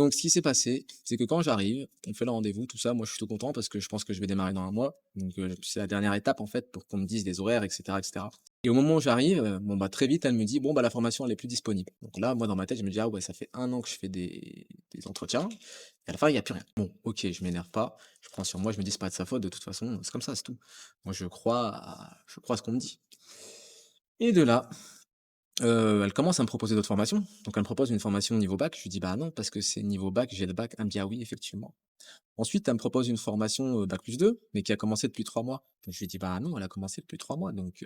Donc ce qui s'est passé, c'est que quand j'arrive, on fait le rendez-vous, tout ça, moi je suis tout content parce que je pense que je vais démarrer dans 1 mois. Donc c'est la dernière étape en fait pour qu'on me dise les horaires et cetera et cetera. Et au moment où j'arrive, bon bah très vite elle me dit: «Bon bah la formation elle est plus disponible». Donc là, moi dans ma tête, je me dis: «Ah ouais, ça fait 1 an que je fais des entretiens et à la fin il y a plus rien». Bon OK, je m'énerve pas, je prends sur moi, je me dis: «C'est pas de sa faute, de toute façon, c'est comme ça, c'est tout». Moi je crois à ce qu'on me dit. Et de là, elle commence à me proposer d'autres formations. Donc elle me propose une formation niveau bac. Je lui dis: «Bah non, parce que c'est niveau bac, j'ai le bac». Elle me dit: «Ah oui, effectivement». Ensuite, elle me propose une formation, bac+2, mais qui a commencé depuis 3 mois. Donc je lui dis: «Bah non, elle a commencé depuis 3 mois, donc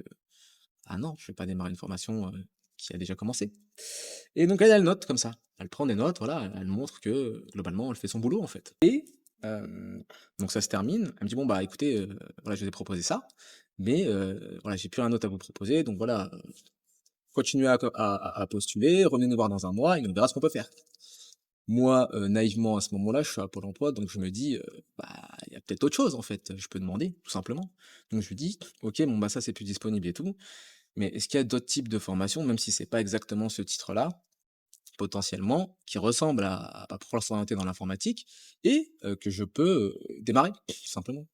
ah non, je vais pas démarrer une formation, qui a déjà commencé». Et donc elle note comme ça. Elle prend des notes, voilà, elle montre que, globalement, elle fait son boulot, en fait. Et donc ça se termine. Elle me dit: «Bon, bah écoutez, voilà, je vous ai proposé ça, mais voilà, j'ai plus rien d'autre à vous proposer, donc voilà, continuez à postuler, revenez nous voir dans 1 mois et on verra ce qu'on peut faire». Moi, naïvement à ce moment-là, je suis à Pôle emploi, donc je me dis, «Bah, il y a peut-être autre chose en fait, je peux demander, tout simplement». Donc je lui dis: «OK, bon, bah, ça, c'est plus disponible et tout, mais est-ce qu'il y a d'autres types de formations, même si c'est pas exactement ce titre-là, potentiellement, qui ressemblent à bah, pouvoir s'orienter dans l'informatique et que je peux, démarrer, tout simplement?»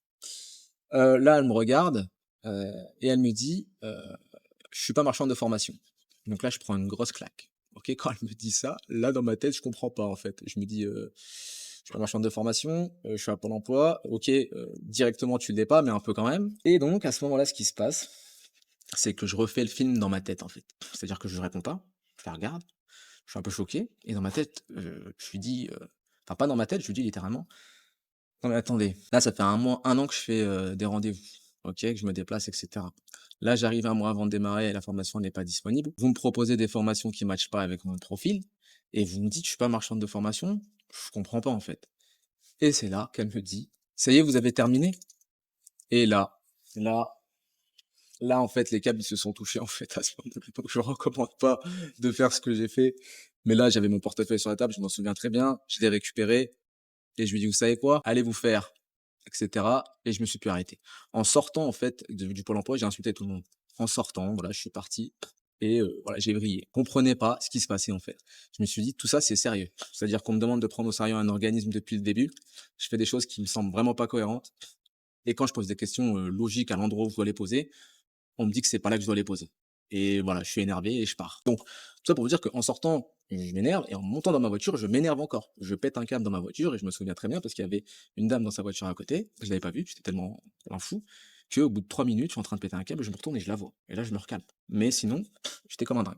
Là, elle me regarde, et elle me dit, «Je suis pas marchande de formation». Donc là, je prends une grosse claque. OK, quand elle me dit ça, là, dans ma tête, je comprends pas, en fait. Je me dis, «Je suis pas marchande de formation, je suis à Pôle emploi». OK, directement, tu l'es pas, mais un peu quand même. Et donc à ce moment-là, ce qui se passe, c'est que je refais le film dans ma tête, en fait. C'est-à-dire que je lui réponds pas, je la regarde, je suis un peu choqué et dans ma tête, je lui dis, enfin pas dans ma tête, je lui dis littéralement: «Non mais attendez, là ça fait 1 an que je fais, des rendez-vous, OK, que je me déplace et cetera. Là j'arrive 1 mois avant de démarrer et la formation n'est pas disponible. Vous me proposez des formations qui matchent pas avec mon profil et vous me dites: "Je suis pas marchande de formation"?» Je comprends pas en fait. Et c'est là qu'elle me dit: «Ça y est, vous avez terminé?» Et là là en fait les câbles ils se sont touchés en fait à ce moment-là. Donc je recommande pas de faire ce que j'ai fait. Mais là j'avais mon portefeuille sur la table, je m'en souviens très bien, je l'ai récupéré et je lui dis: «Vous savez quoi? Allez vous faire» et cetera. Et je me suis plus arrêté. En sortant en fait du Pôle emploi, j'ai insulté tout le monde. En sortant, voilà, je suis parti et voilà, j'ai vrillé. Je comprenais pas ce qui se passait en fait. Je me suis dit: «Tout ça, c'est sérieux». C'est-à-dire qu'on me demande de prendre au sérieux un organisme depuis le début. Je fais des choses qui me semblent vraiment pas cohérentes et quand je pose des questions, logiques à l'endroit où je dois les poser, on me dit que c'est pas là que je dois les poser. Et voilà, je suis énervé et je pars. Donc, tout ça pour vous dire qu'en sortant, je m'énerve et en montant dans ma voiture, je m'énerve encore. Je pète un câble dans ma voiture et je me souviens très bien parce qu'il y avait une dame dans sa voiture à côté, je l'avais pas vue, j'étais tellement un fou, qu'au bout de 3 minutes, je suis en train de péter un câble, je me retourne et je la vois. Et là, je me recalme. Mais sinon, j'étais comme un dingue.